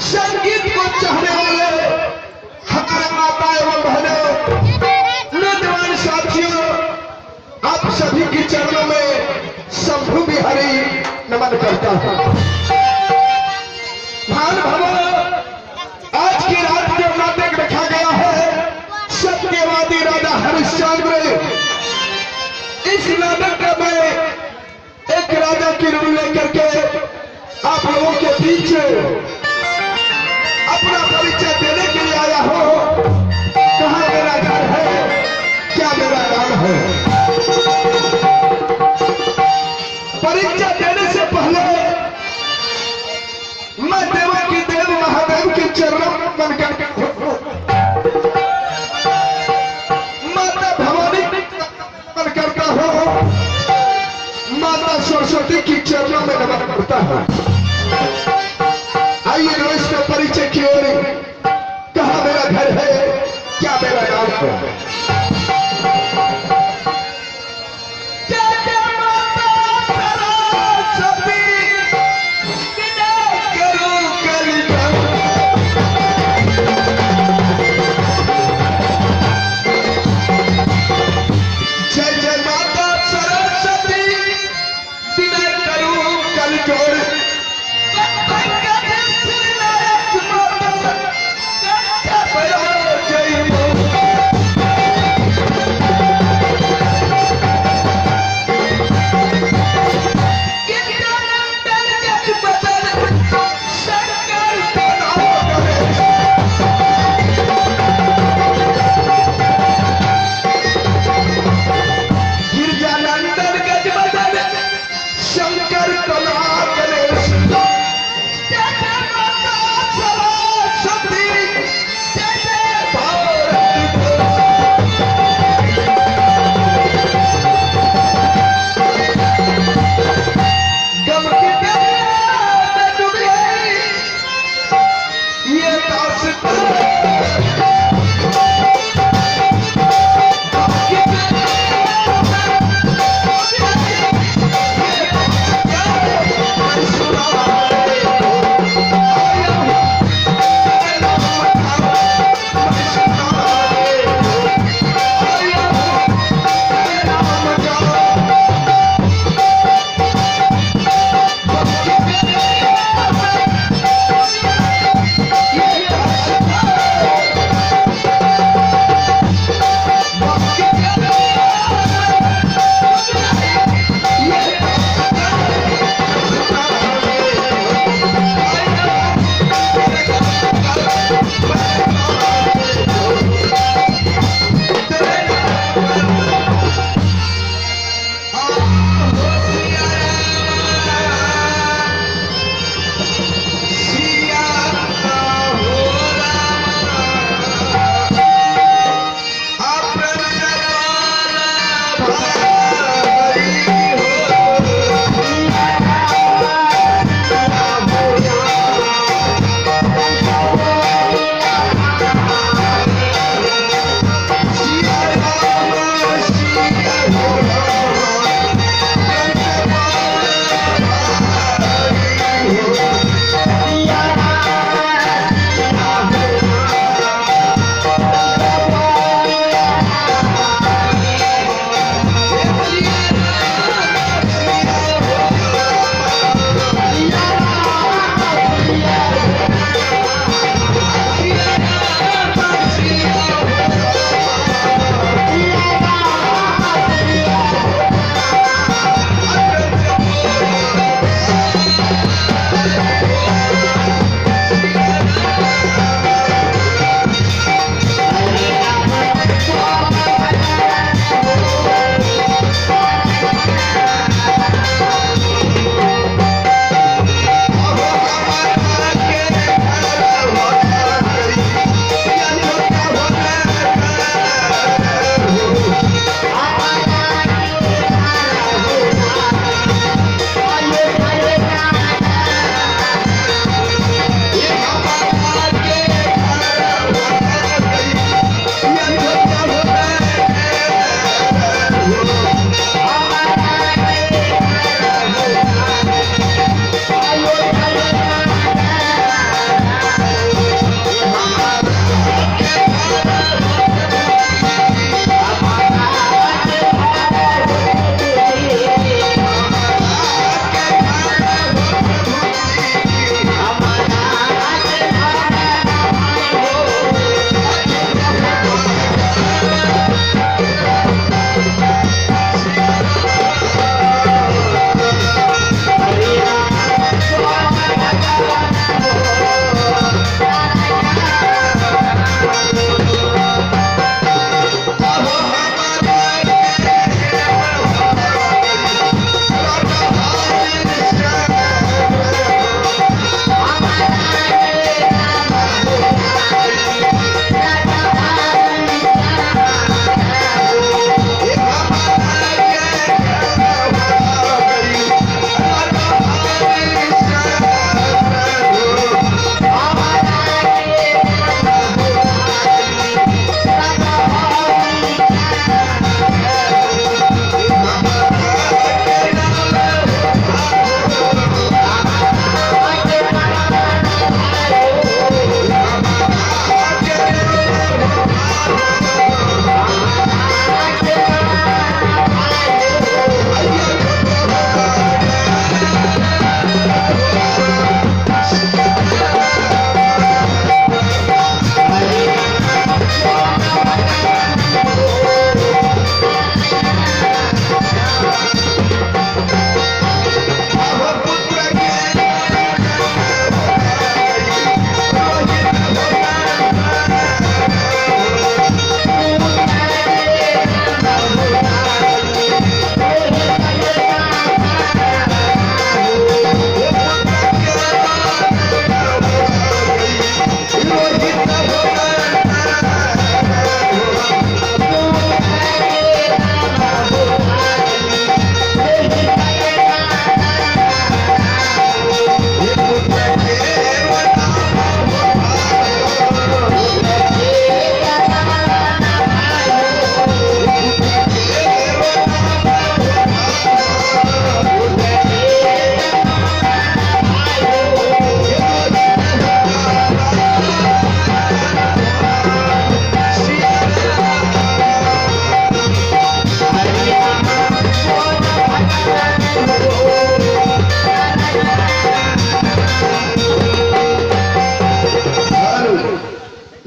संगीत को चाहने वाले हमारे माता एवं बहनों, नौजवान साथियों, आप सभी के चरणों में शंभु बिहारी नमन करता हूं। भान भवन आज की रात जो नाटक रखा गया है सत्यवादी राजा हरिश्चंद्र, इस नाटक में एक राजा की रूप लेकर के आप लोगों के बीच अपना परिचय देने के लिए आया हो। कहाँ मेरा घर है, क्या मेरा नाम है। परिचय देने से पहले मैं देव की देव महादेव के चरणों में मन करके माता भवानी मन करता हूँ, माता सरस्वती की चरणों में नमन करता हूँ। आइए रोज का परिचय की ओर। कहाँ मेरा घर है, क्या मेरा नाम है।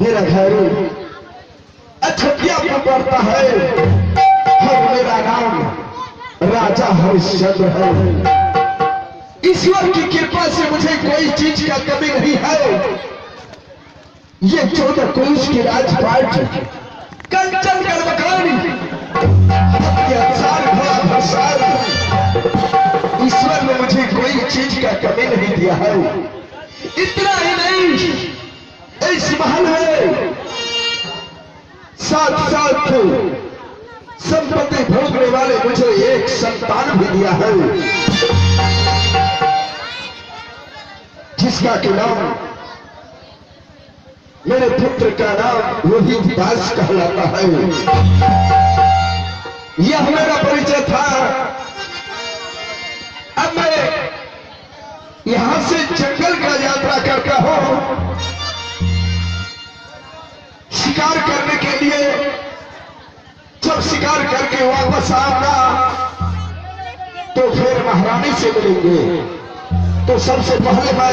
मेरा घर अछतिया को पड़ता है और मेरा नाम राजा हरिश्चंद्र है। ईश्वर की कृपा से मुझे कोई चीज का कमी नहीं है। ये 14 कोष की राजपाट कंचन कर्मकांड ईश्वर ने मुझे कोई चीज का कमी नहीं दिया है। इतना ही नहीं, इस महल है साथ साथ संपत्ति भोगने वाले मुझे एक संतान भी दिया है, जिसका कि नाम, मेरे पुत्र का नाम रोहित दास कहलाता है। यह मेरा परिचय था। अब मैं यहां से जंगल का यात्रा करता हूं शिकार करने के लिए। जब शिकार करके वापस आऊंगा तो फिर महारानी से मिलेंगे। तो सबसे पहले मैं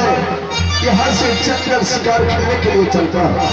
यहां से जंगल शिकार करने के लिए चलता हूं।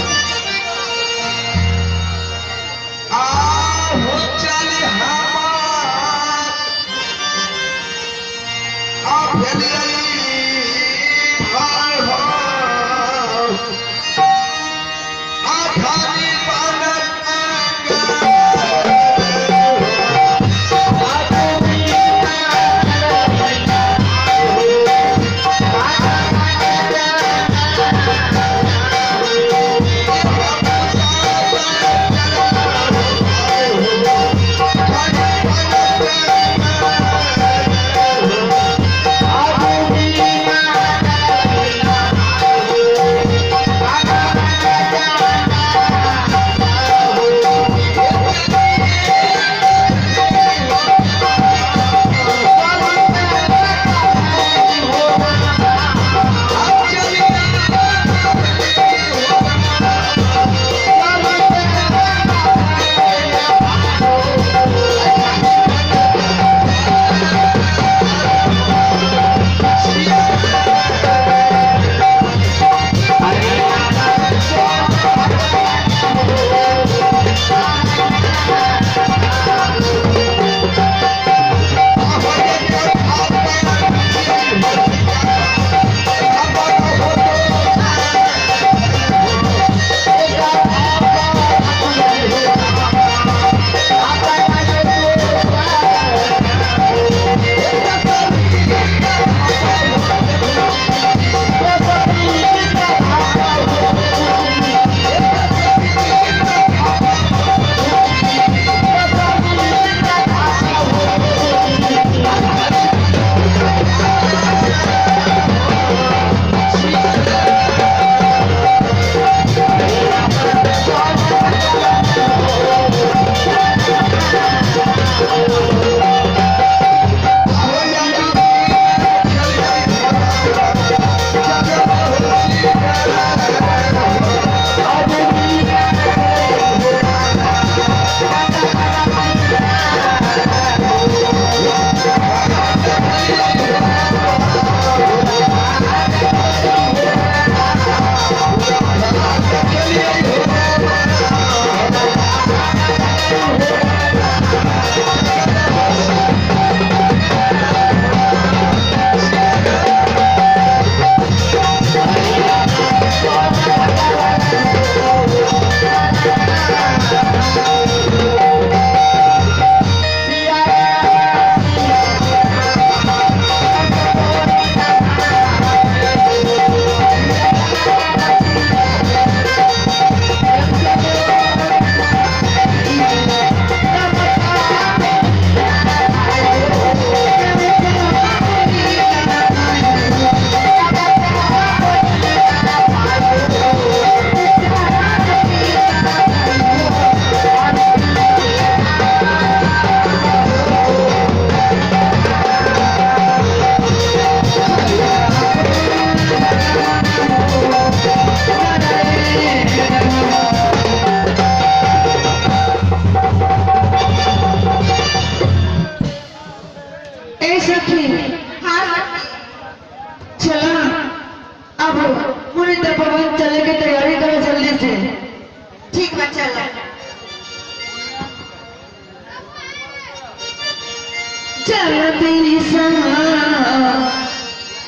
आरती सा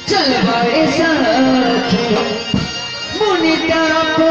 चल बड़े सखी मुनिता को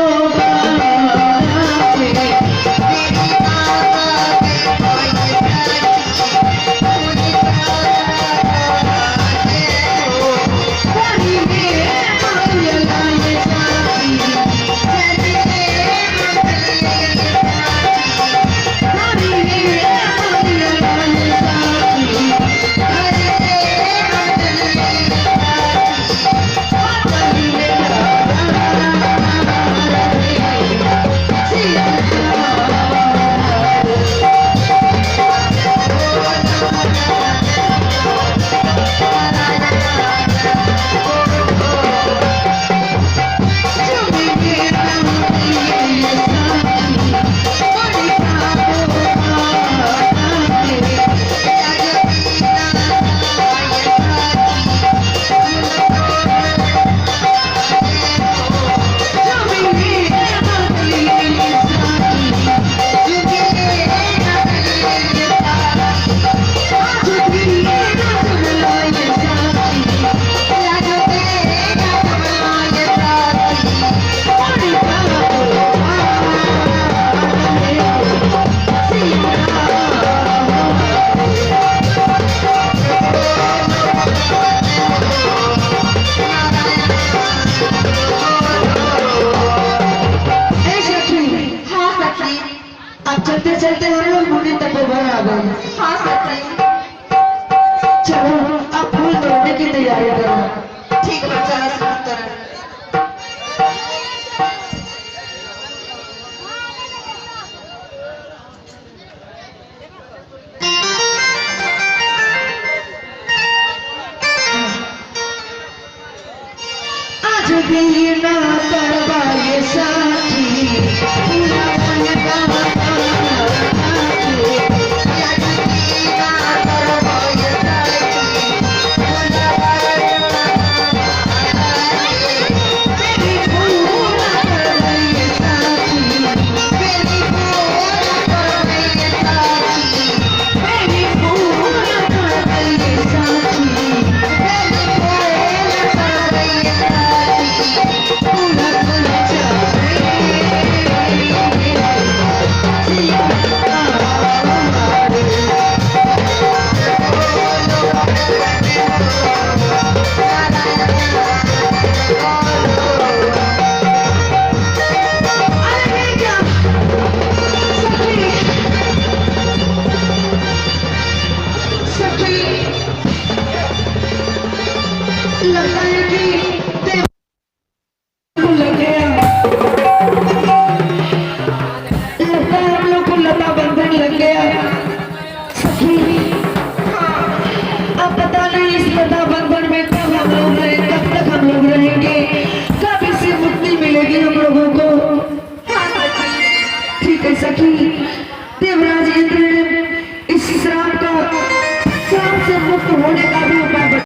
चलते चलते हम लोग मुनि तपोवन आ गए। हाँ सखी, चलो अब फूल तोड़ने की तैयारी करो। ठीक है, चलो शुरू करो। आज भी ना करवाए साथी पूरा मन का देवराज इंद्र ने इस श्राप का श्राप से मुक्त होने का